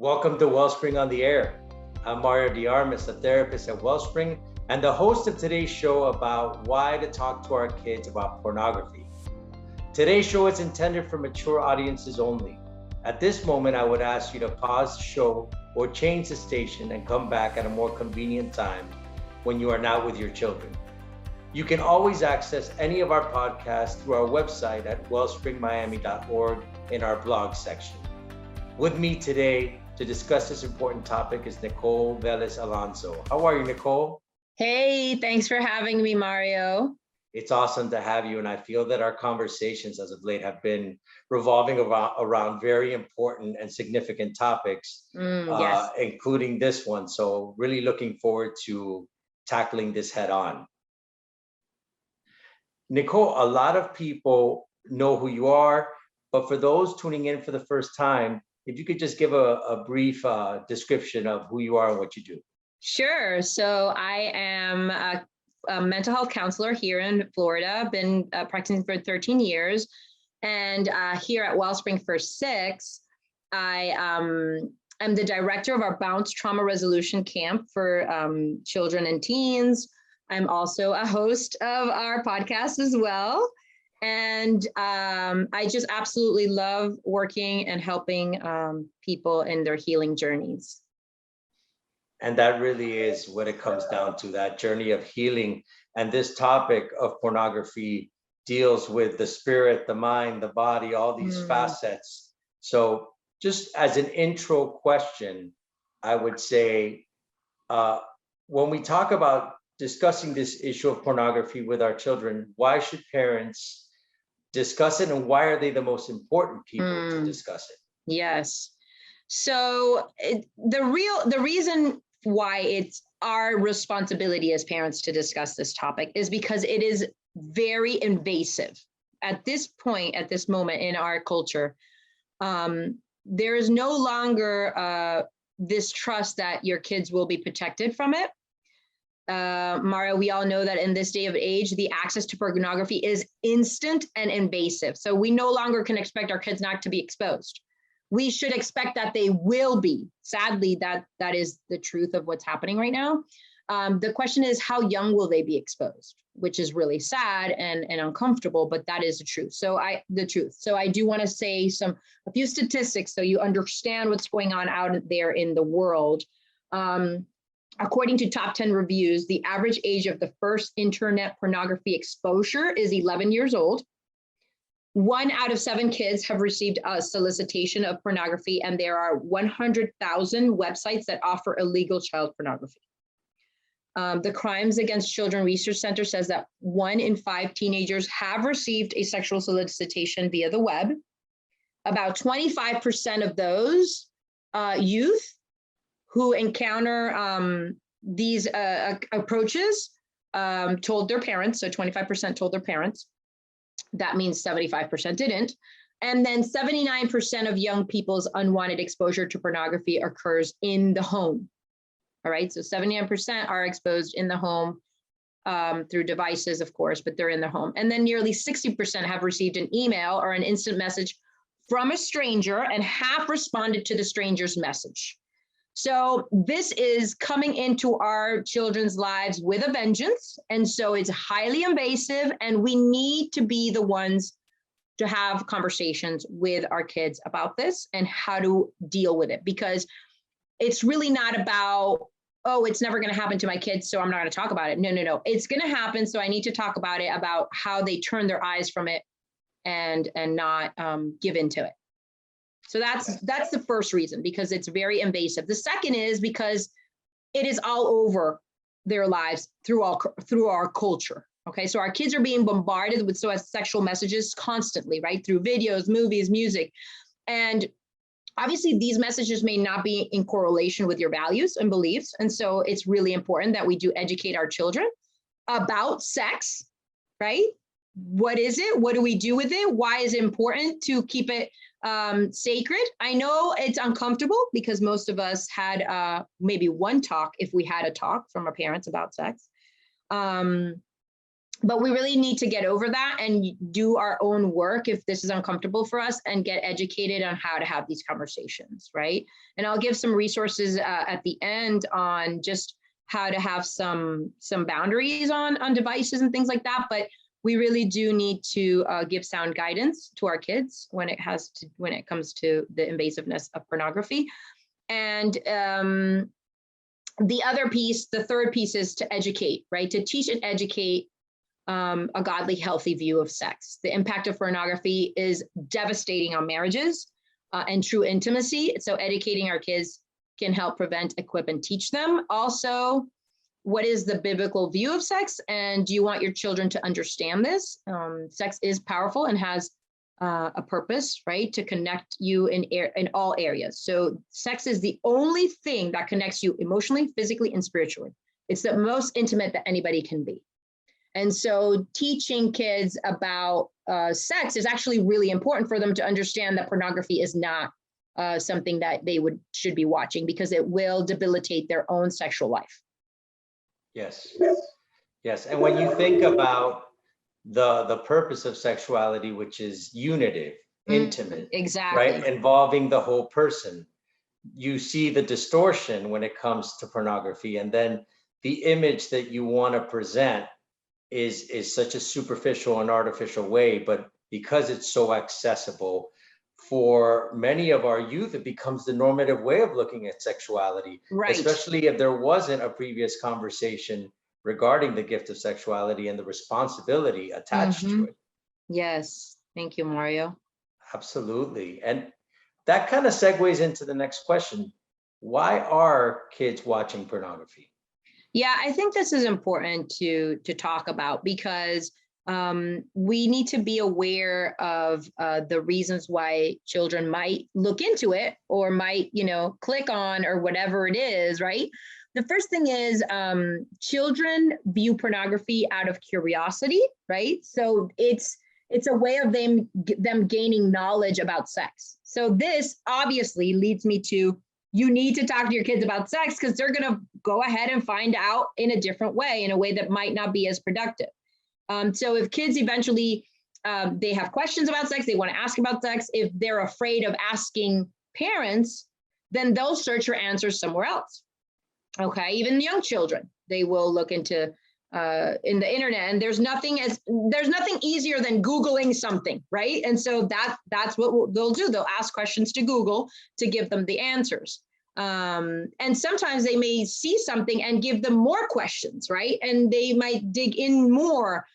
Welcome to Wellspring on the Air. I'm Mario Armas, a therapist at Wellspring and the host of today's show about why to talk to our kids about pornography. Today's show is intended for mature audiences only. At this moment, I would ask you to pause the show or change the station and come back at a more convenient time when you are not with your children. You can always access any of our podcasts through our website at wellspringmiami.org in our blog section. With me today to discuss this important topic is Nicole Alfonso. How are you, Nicole? Hey, thanks for having me, Mario. It's awesome to have you, and I feel that our conversations as of late have been revolving around very important and significant topics, Yes. Including this one. So really looking forward to tackling this head on. Nicole, a lot of people know who you are, but for those tuning in for the first time, if you could just give a brief description of who you are and what you do. Sure. So I am a mental health counselor here in Florida. I've been practicing for 13 years. And here at Wellspring for 6, I am the director of our Bounce Trauma Resolution Camp for children and teens. I'm also a host of our podcast as well. And I just absolutely love working and helping people in their healing journeys. And that really is what it comes down to, that journey of healing. And this topic of pornography deals with the spirit, the mind, the body, all these facets. So just as an intro question, I would say, when we talk about discussing this issue of pornography with our children, why should parents discuss it, and why are they the most important people to discuss it? Yes. So the reason why it's our responsibility as parents to discuss this topic is because it is very invasive. At this point, at this moment in our culture, there is no longer this trust that your kids will be protected from it. Mario, we all know that in this day of age, the access to pornography is instant and invasive. So we no longer can expect our kids not to be exposed. We should expect that they will be. Sadly, that is the truth of what's happening right now. The question is, how young will they be exposed? Which is really sad and uncomfortable, but that is the truth. So I do want to say a few statistics so you understand what's going on out there in the world. According to top 10 reviews, the average age of the first internet pornography exposure is 11 years old. 1 out of 7 kids have received a solicitation of pornography, and there are 100,000 websites that offer illegal child pornography. The Crimes Against Children Research Center says that 1 in 5 teenagers have received a sexual solicitation via the web. About 25% of those youth who encounter these approaches told their parents. So 25% told their parents. That means 75% didn't. And then 79% of young people's unwanted exposure to pornography occurs in the home. All right, so 79% are exposed in the home through devices, of course, but they're in the home. And then nearly 60% have received an email or an instant message from a stranger and have responded to the stranger's message. So this is coming into our children's lives with a vengeance. And so it's highly invasive, and we need to be the ones to have conversations with our kids about this and how to deal with it, because it's really not about, oh, it's never going to happen to my kids, so I'm not going to talk about it. No. It's going to happen. So I need to talk about it, about how they turn their eyes from it and not give into it. So that's the first reason, because it's very invasive. The second is because it is all over their lives through our culture. Okay, so our kids are being bombarded with sexual messages constantly, right? Through videos, movies, music. And obviously these messages may not be in correlation with your values and beliefs. And so it's really important that we do educate our children about sex, right? What is it? What do we do with it? Why is it important to keep it sacred? I know it's uncomfortable because most of us had maybe one talk, if we had a talk from our parents about sex. But we really need to get over that and do our own work if this is uncomfortable for us, and get educated on how to have these conversations, right? And I'll give some resources at the end on just how to have some boundaries on devices and things like that. But we really do need to give sound guidance to our kids when it comes to the invasiveness of pornography. And the other piece, the third piece, is to educate, right? To teach and educate a godly, healthy view of sex. The impact of pornography is devastating on marriages and true intimacy. So educating our kids can help prevent, equip, and teach them. Also, what is the biblical view of sex? And do you want your children to understand this? Sex is powerful and has a purpose, right? To connect you in all areas. So sex is the only thing that connects you emotionally, physically, and spiritually. It's the most intimate that anybody can be. And so teaching kids about sex is actually really important for them to understand that pornography is not something that they should be watching, because it will debilitate their own sexual life. Yes. Yes. And when you think about the purpose of sexuality, which is unitive, intimate, exactly, right? Involving the whole person, you see the distortion when it comes to pornography. And then the image that you want to present is such a superficial and artificial way, but because it's so accessible for many of our youth, it becomes the normative way of looking at sexuality, right? Especially if there wasn't a previous conversation regarding the gift of sexuality and the responsibility attached to it. Yes, thank you, Mario. Absolutely. And that kind of segues into the next question. Why are kids watching pornography? Yeah, I think this is important to talk about, because we need to be aware of the reasons why children might look into it, or might, click on, or whatever it is, right? The first thing is children view pornography out of curiosity, right? So it's a way of them gaining knowledge about sex. So this obviously leads me to, you need to talk to your kids about sex, because they're going to go ahead and find out in a different way, in a way that might not be as productive. So if kids eventually, they have questions about sex, they want to ask about sex, if they're afraid of asking parents, then they'll search for answers somewhere else. Okay, even young children, they will look into in the internet, and there's nothing easier than Googling something, right? And so that's what they'll do. They'll ask questions to Google to give them the answers. And sometimes they may see something and give them more questions, right? And they might dig in more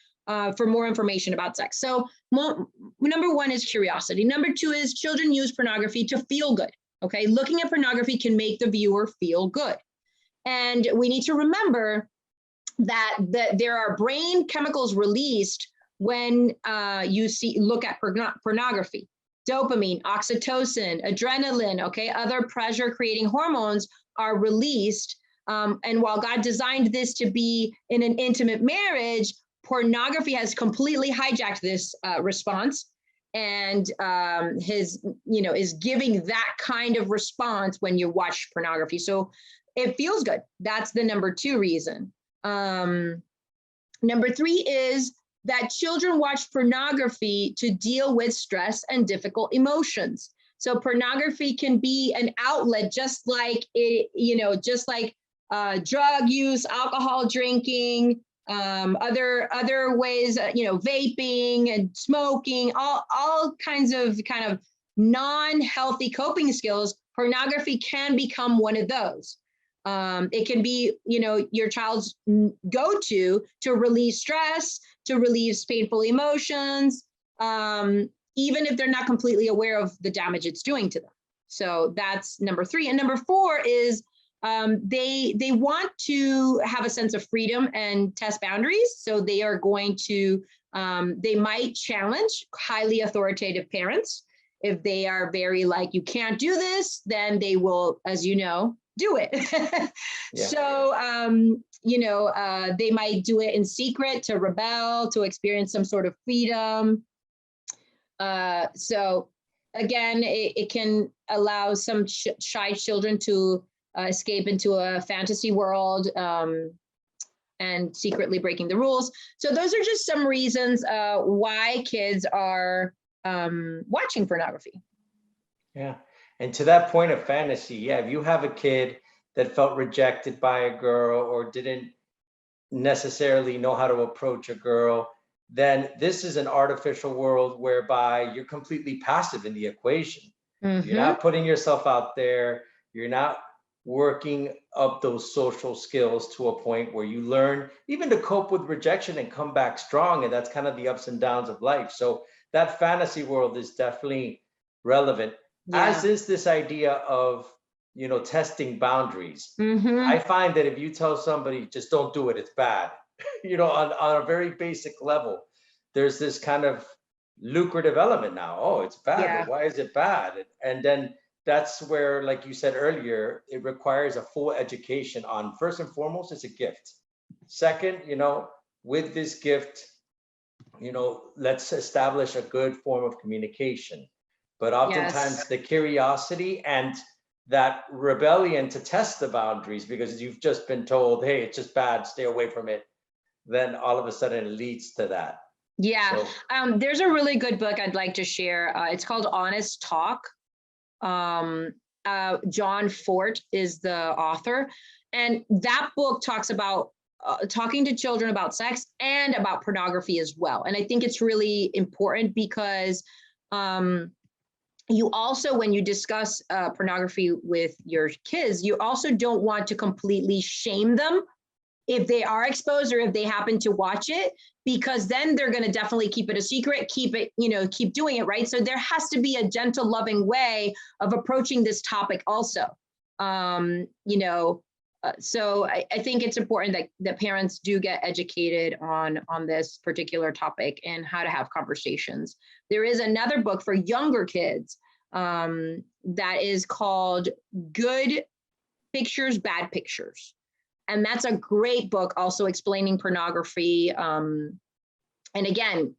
for more information about sex. So number one is curiosity. Number two is children use pornography to feel good. Okay, looking at pornography can make the viewer feel good. And we need to remember that there are brain chemicals released when you look at pornography. Dopamine, oxytocin, adrenaline, okay, other pleasure-creating hormones are released. And while God designed this to be in an intimate marriage, pornography has completely hijacked this response, and is giving that kind of response when you watch pornography. So it feels good. That's the number two reason. Number three is that children watch pornography to deal with stress and difficult emotions. So pornography can be an outlet, just like drug use, alcohol drinking, other ways, vaping and smoking, all kinds of non-healthy coping skills. Pornography can become one of those. It can be, your child's go-to to release stress, to release painful emotions, even if they're not completely aware of the damage it's doing to them. So that's number three. And number four is they want to have a sense of freedom and test boundaries. So they are going to, they might challenge highly authoritative parents. If they are very you can't do this, then they will, as you know, do it. Yeah. So, they might do it in secret to rebel, to experience some sort of freedom. So again, it can allow some shy children to escape into a fantasy world. and secretly breaking the rules. So those are just some reasons why kids are watching pornography. Yeah. And to that point of fantasy, yeah, if you have a kid that felt rejected by a girl or didn't necessarily know how to approach a girl, then this is an artificial world whereby you're completely passive in the equation. You're not putting yourself out there. You're not working up those social skills to a point where you learn even to cope with rejection and come back strong. And that's kind of the ups and downs of life. So that fantasy world is definitely relevant, as is this idea of, testing boundaries. I find that if you tell somebody just don't do it, it's bad, on a very basic level, there's this kind of lucrative element now. Oh, it's bad, but why is it bad? And then that's where, like you said earlier, it requires a full education on, first and foremost, it's a gift. Second, with this gift, let's establish a good form of communication. But oftentimes the curiosity and that rebellion to test the boundaries, because you've just been told, hey, it's just bad, stay away from it, then all of a sudden it leads to that. Yeah. So, there's a really good book I'd like to share. It's called Honest Talk. John Fort is the author. And that book talks about talking to children about sex and about pornography as well. And I think it's really important because you also, when you discuss pornography with your kids, you also don't want to completely shame them if they are exposed or if they happen to watch it, because then they're going to definitely keep it a secret, keep doing it, right? So there has to be a gentle, loving way of approaching this topic also. So I think it's important that parents do get educated on this particular topic and how to have conversations. There is another book for younger kids that is called Good Pictures, Bad Pictures. And that's a great book also explaining pornography. And again,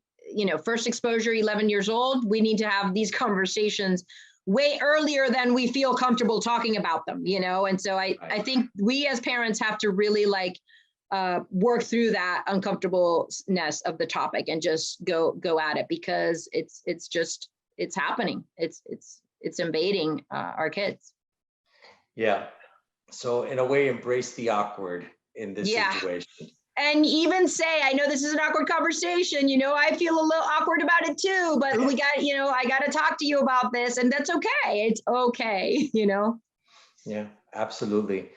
first exposure, 11 years old, we need to have these conversations way earlier than we feel comfortable talking about them, And so I think we as parents have to really work through that uncomfortableness of the topic and just go at it, because it's happening. It's invading our kids. Yeah. So in a way, embrace the awkward in this situation. And even say, I know this is an awkward conversation, I feel a little awkward about it too, but we got, I got to talk to you about this, and that's okay. It's okay, Yeah, absolutely.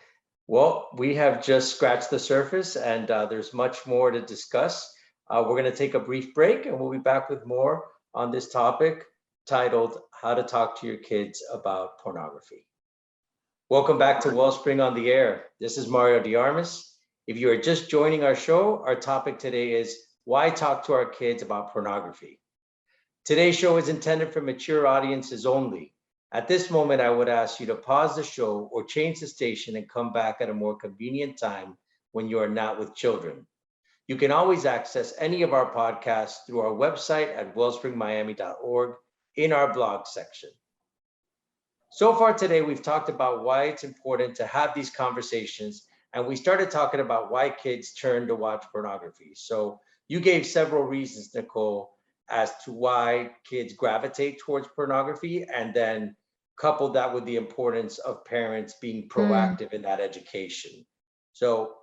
Well, we have just scratched the surface, and there's much more to discuss. We're going to take a brief break, and we'll be back with more on this topic titled How to Talk to Your Kids About Pornography. Welcome back to Wellspring on the Air. This is Mario de Armas. If you are just joining our show, our topic today is why talk to our kids about pornography. Today's show is intended for mature audiences only. At this moment, I would ask you to pause the show or change the station and come back at a more convenient time when you are not with children. You can always access any of our podcasts through our website at wellspringmiami.org in our blog section. So far today, we've talked about why it's important to have these conversations, and we started talking about why kids turn to watch pornography. So you gave several reasons, Nicole, as to why kids gravitate towards pornography, and then coupled that with the importance of parents being proactive in that education. So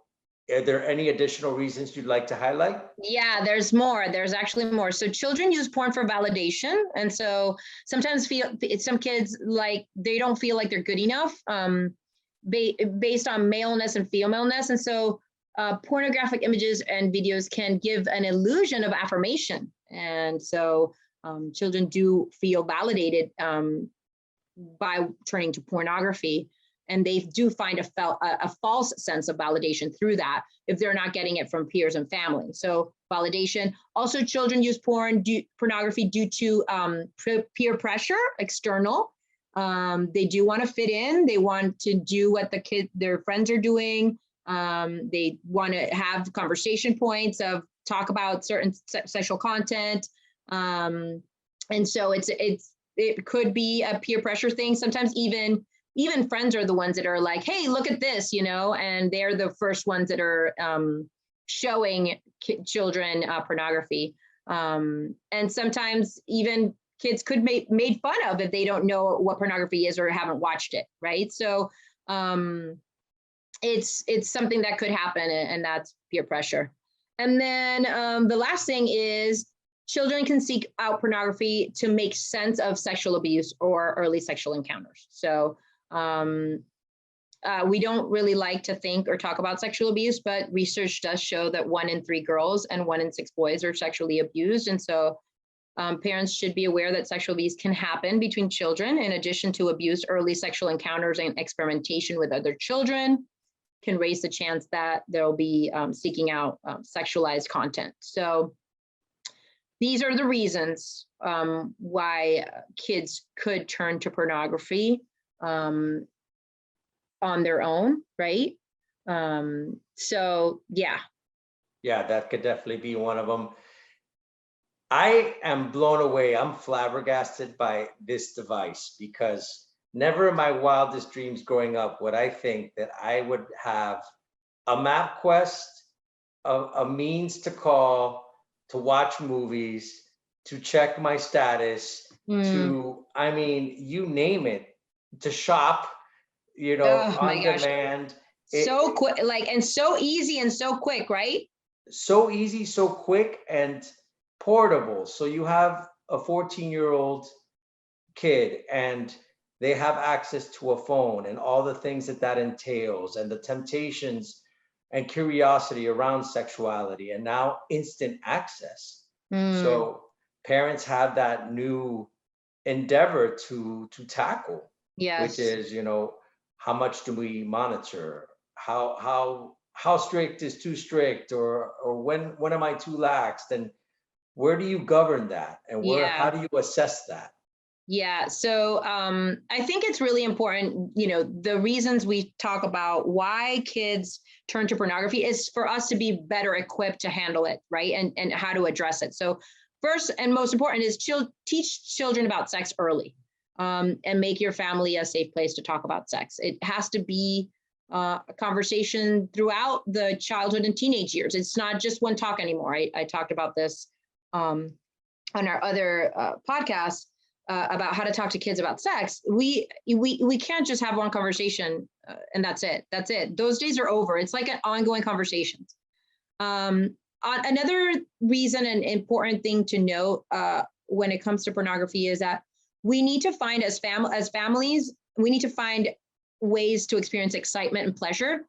are there any additional reasons you'd like to highlight? Yeah, there's more. There's actually more. So children use porn for validation. And so sometimes some kids, they don't feel like they're good enough based on maleness and femaleness. And so pornographic images and videos can give an illusion of affirmation. And so children do feel validated by turning to pornography. And they do find a false sense of validation through that if they're not getting it from peers and family. So validation. Also, children use pornography due to peer pressure, external. They do want to fit in. They want to do what their friends are doing. They want to have conversation points of talk about certain sexual content. And so it could be a peer pressure thing. Sometimes even friends are the ones that are like, hey, look at this, and they're the first ones that are showing children pornography. And sometimes even kids could be made fun of if they don't know what pornography is or haven't watched it, right? So it's something that could happen, and that's peer pressure. And then the last thing is children can seek out pornography to make sense of sexual abuse or early sexual encounters. So we don't really like to think or talk about sexual abuse, but research does show that 1 in 3 girls and 1 in 6 boys are sexually abused. And so parents should be aware that sexual abuse can happen between children. In addition to abuse, early sexual encounters and experimentation with other children can raise the chance that they'll be seeking out sexualized content. So these are the reasons why kids could turn to pornography on their own, right? So yeah. Yeah, that could definitely be one of them. I am blown away. I'm flabbergasted by this device, because never in my wildest dreams growing up would I think that I would have a MapQuest, a means to call, to watch movies, to check my status, to, I mean, you name it, to shop, you know, on demand. So quick, like, and so easy and so quick, right? So easy, so quick, and portable. So you have a 14-year-old kid and they have access to a phone and all the things that that entails, and the temptations and curiosity around sexuality, and now instant access. So parents have that new endeavor to tackle, which is, you know, how much do we monitor? How strict is too strict, or when am I too lax? And where do you govern that? And how do you assess that? Yeah, so I think it's really important, you know, the reasons we talk about why kids turn to pornography is for us to be better equipped to handle it, right? And how to address it. So first and most important is teach children about sex early, and make your family a safe place to talk about sex. It has to be a conversation throughout the childhood and teenage years. It's not just one talk anymore. I talked about this on our other podcast. About how to talk to kids about sex. We can't just have one conversation and that's it. That's it. Those days are over. It's like an ongoing conversation. Another reason and important thing to note when it comes to pornography is that we need to find, as families, we need to find ways to experience excitement and pleasure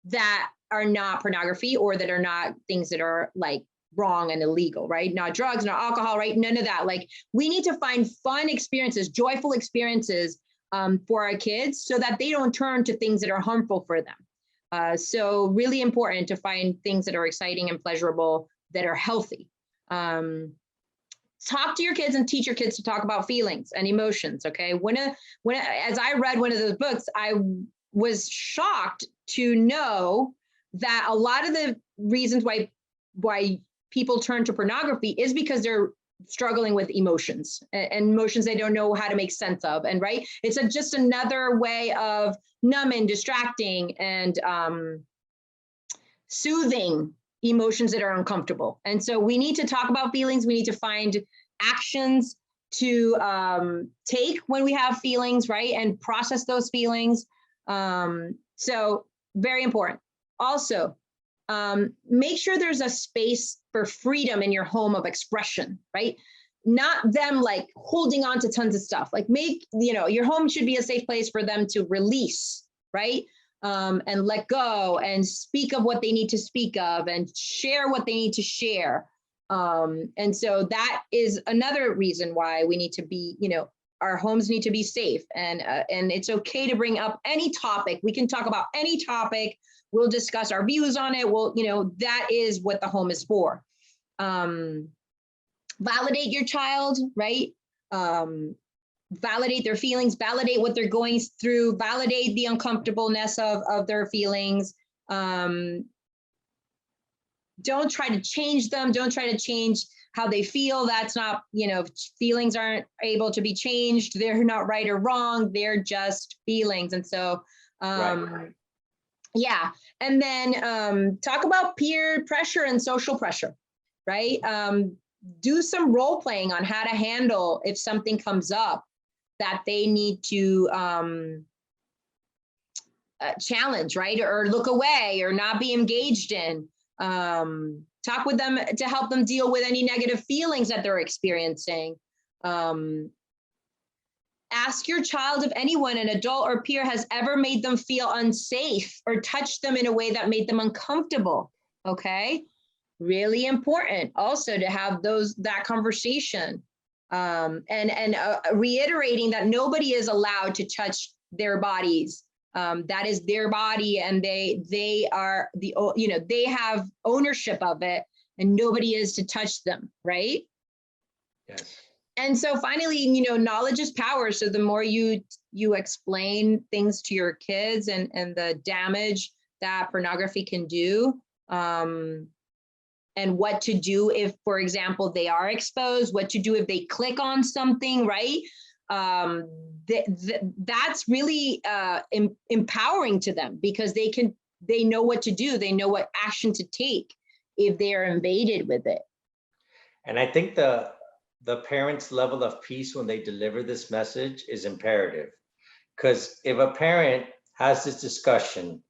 that are not pornography, or that are not things that are like wrong and illegal, right? Not drugs, not alcohol, right? None of that. Like, we need to find fun experiences, joyful experiences for our kids, so that they don't turn to things that are harmful for them. So really important to find things that are exciting and pleasurable, that are healthy. Talk to your kids and teach your kids to talk about feelings and emotions. Okay. As I read one of those books, I was shocked to know that a lot of the reasons why people turn to pornography is because they're struggling with emotions, and emotions they don't know how to make sense of. And right, it's just another way of numbing, distracting, and soothing emotions that are uncomfortable. And so we need to talk about feelings. We need to find actions to take when we have feelings, right, and process those feelings. So very important. Also, make sure there's a space for freedom in your home of expression, right? Not them like holding on to tons of stuff. Like, your home should be a safe place for them to release, right? And let go and speak of what they need to speak of and share what they need to share. And so that is another reason why we need to be, our homes need to be safe, and it's okay to bring up any topic. We can talk about any topic. We'll discuss our views on it. That is what the home is for. Validate your child, right? Validate their feelings, validate what they're going through, validate the uncomfortableness of their feelings. Don't try to change them. Don't try to change how they feel. That's not, feelings aren't able to be changed. They're not right or wrong. They're just feelings. And so, right. Yeah. And then talk about peer pressure and social pressure, right? Do some role playing on how to handle if something comes up that they need to challenge, right? Or look away or not be engaged in. Talk with them to help them deal with any negative feelings that they're experiencing. Ask your child if anyone, an adult or peer, has ever made them feel unsafe or touched them in a way that made them uncomfortable. Okay, really important also to have that conversation, and reiterating that nobody is allowed to touch their bodies. That is their body, and they are they have ownership of it, and nobody is to touch them, right? Yes. And so finally, knowledge is power. So the more you explain things to your kids and the damage that pornography can do, and what to do if, for example, they are exposed, what to do if they click on something, right? That's really empowering to them, because they know what to do. They know what action to take if they are invaded with it. And I think the parents' level of peace when they deliver this message is imperative. Because if a parent has this discussion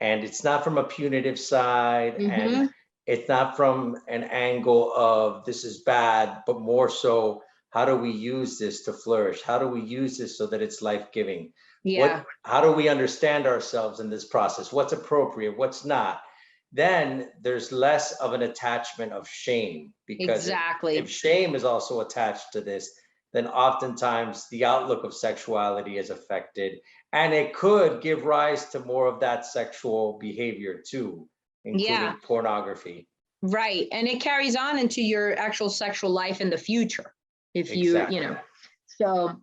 and it's not from a punitive side, and it's not from an angle of this is bad, but more so, how do we use this to flourish? How do we use this so that it's life-giving? Yeah. How do we understand ourselves in this process? What's appropriate? What's not? Then there's less of an attachment of shame, because Exactly. if shame is also attached to this, then oftentimes the outlook of sexuality is affected, and it could give rise to more of that sexual behavior too, including pornography. Right. And it carries on into your actual sexual life in the future. If Exactly. So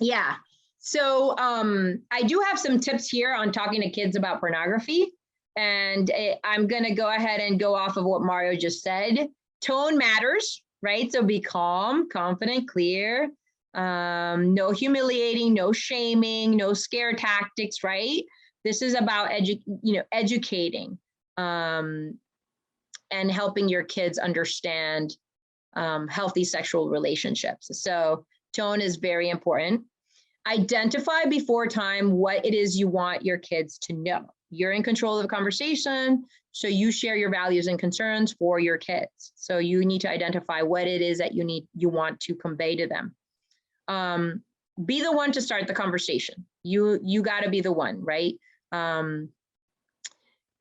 yeah. So I do have some tips here on talking to kids about pornography. And I'm going to go ahead and go off of what Mario just said. Tone matters, right? So be calm, confident, clear. No humiliating, no shaming, no scare tactics, right? This is about educating and helping your kids understand healthy sexual relationships. So tone is very important. Identify before time what it is you want your kids to know. You're in control of the conversation, so you share your values and concerns for your kids. So you need to identify what it is that you want to convey to them. Be the one to start the conversation. You got to be the one, right?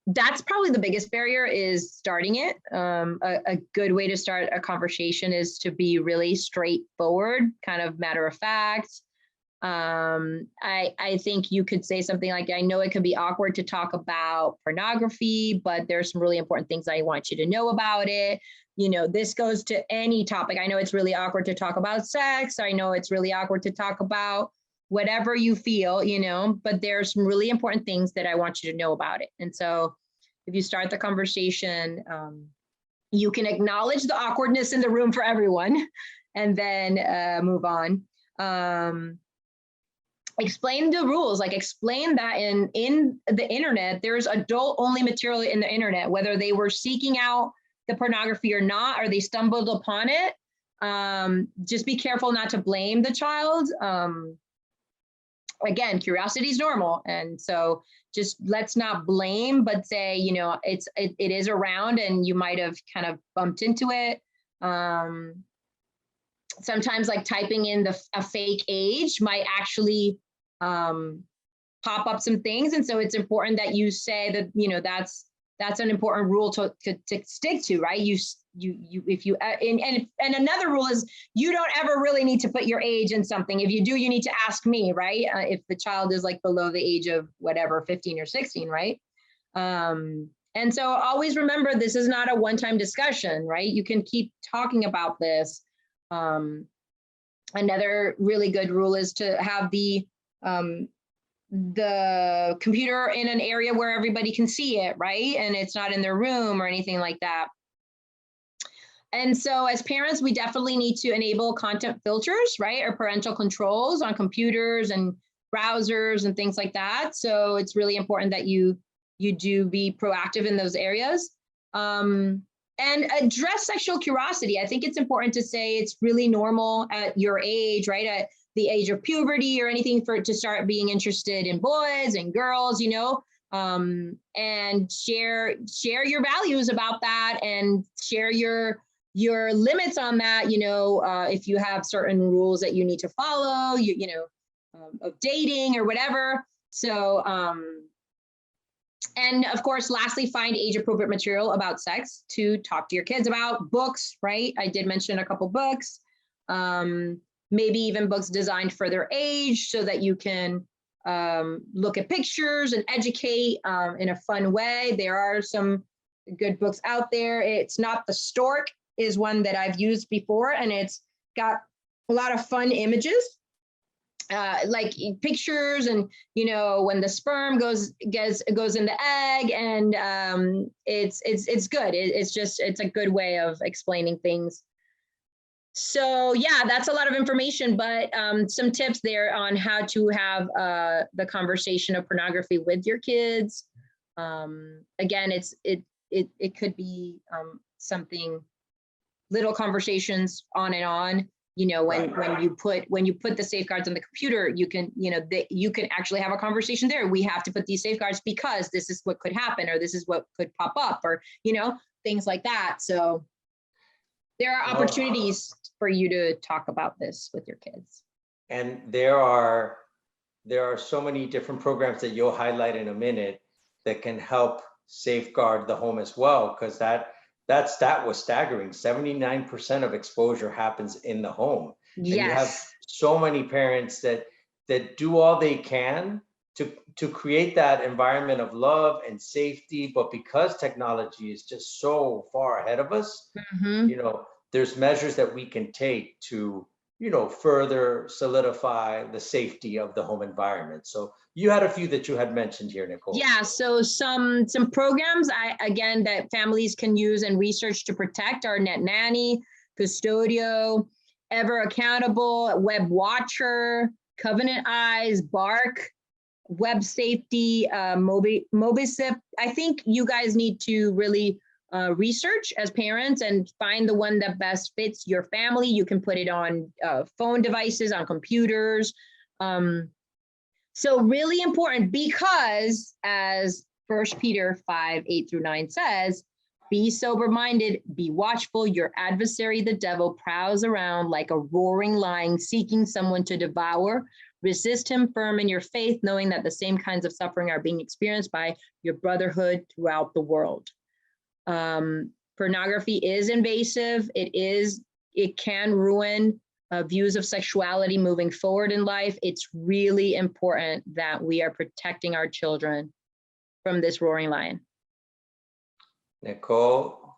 That's probably the biggest barrier, is starting it. A good way to start a conversation is to be really straightforward, kind of matter of fact. I think you could say something like, I know it can be awkward to talk about pornography, but there's some really important things I want you to know about it. This goes to any topic. I know it's really awkward to talk about sex. I know it's really awkward to talk about whatever you feel, but there's some really important things that I want you to know about it. And so if you start the conversation, you can acknowledge the awkwardness in the room for everyone, and then move on. Explain the rules, like explain that in the internet, there's adult only material in the internet, whether they were seeking out the pornography or not, or they stumbled upon it. Just be careful not to blame the child. Again, curiosity is normal. And so just let's not blame, but say, it is around and you might have kind of bumped into it. Sometimes like typing in a fake age might actually pop up some things. And so it's important that you say that, that's an important rule to stick to, right? And another rule is you don't ever really need to put your age in something. If you do, you need to ask me, right? If the child is like below the age of whatever, 15 or 16, right? And so always remember, this is not a one-time discussion, right? You can keep talking about this. Another really good rule is to have the computer in an area where everybody can see it, right? And it's not in their room or anything like that. And so as parents, we definitely need to enable content filters, right? Or parental controls on computers and browsers and things like that. So it's really important that you you do be proactive in those areas. And address sexual curiosity. I think it's important to say it's really normal at your age, right? At the age of puberty or anything for it to start being interested in boys and girls, you know, and share your values about that and share your limits on that. You know, if you have certain rules that you need to follow, you know, of dating or whatever. So, and of course, lastly, find age-appropriate material about sex to talk to your kids about. Books, right? I did mention a couple books, maybe even books designed for their age so that you can look at pictures and educate in a fun way. There are some good books out there. It's Not the Stork is one that I've used before, and it's got a lot of fun images. Like pictures and, you know, when the sperm goes in the egg, and it's good. It's a good way of explaining things. So yeah, that's a lot of information, but some tips there on how to have the conversation of pornography with your kids. Again, it could be something, little conversations on and on. You know, when you put the safeguards on the computer, you can, you know, you can actually have a conversation there. We have to put these safeguards because this is what could happen, or this is what could pop up, or, you know, things like that. So there are opportunities for you to talk about this with your kids. And there are so many different programs that you'll highlight in a minute that can help safeguard the home as well, because that stat was staggering. 79% of exposure happens in the home. Yes. And you have so many parents that do all they can to create that environment of love and safety, but because technology is just so far ahead of us, you know, there's measures that we can take to, you know, further solidify the safety of the home environment. So you had a few that you had mentioned here, Nicole. Yeah, so some programs again that families can use and research to protect are Net Nanny, Custodio, Ever Accountable, Web Watcher, Covenant Eyes, Bark, Web Safety, Mobisip. I think you guys need to really research as parents and find the one that best fits your family. You can put it on phone devices, on computers. So really important, because as 1 Peter 5:8-9 says, be sober-minded, be watchful. Your adversary, the devil, prowls around like a roaring lion, seeking someone to devour. Resist him firm in your faith, knowing that the same kinds of suffering are being experienced by your brotherhood throughout the world. Pornography is invasive. It can ruin views of sexuality moving forward in life. It's really important that we are protecting our children from this roaring lion. Nicole,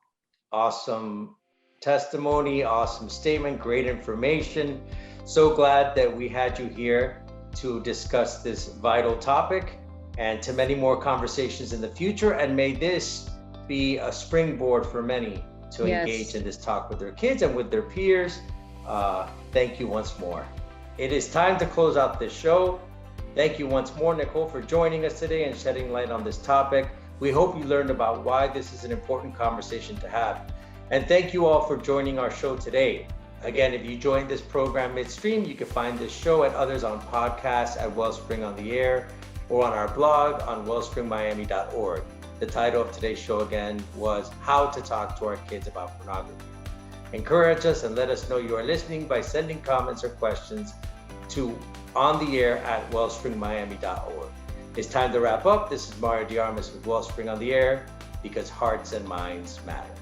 awesome testimony, awesome statement, great information. So glad that we had you here to discuss this vital topic, and to many more conversations in the future. And may this be a springboard for many to engage in this talk with their kids and with their peers. Thank you once more. It is time to close out this show. Thank you once more, Nicole, for joining us today and shedding light on this topic. We hope you learned about why this is an important conversation to have. And thank you all for joining our show today. Again, if you joined this program midstream, you can find this show and others on podcasts at Wellspring on the Air, or on our blog on wellspringmiami.org. The title of today's show again was How to Talk to Our Kids About Pornography. Encourage us and let us know you are listening by sending comments or questions to ontheair@wellspringmiami.org. It's time to wrap up. This is Mario Armas with Wellspring on the Air, because hearts and minds matter.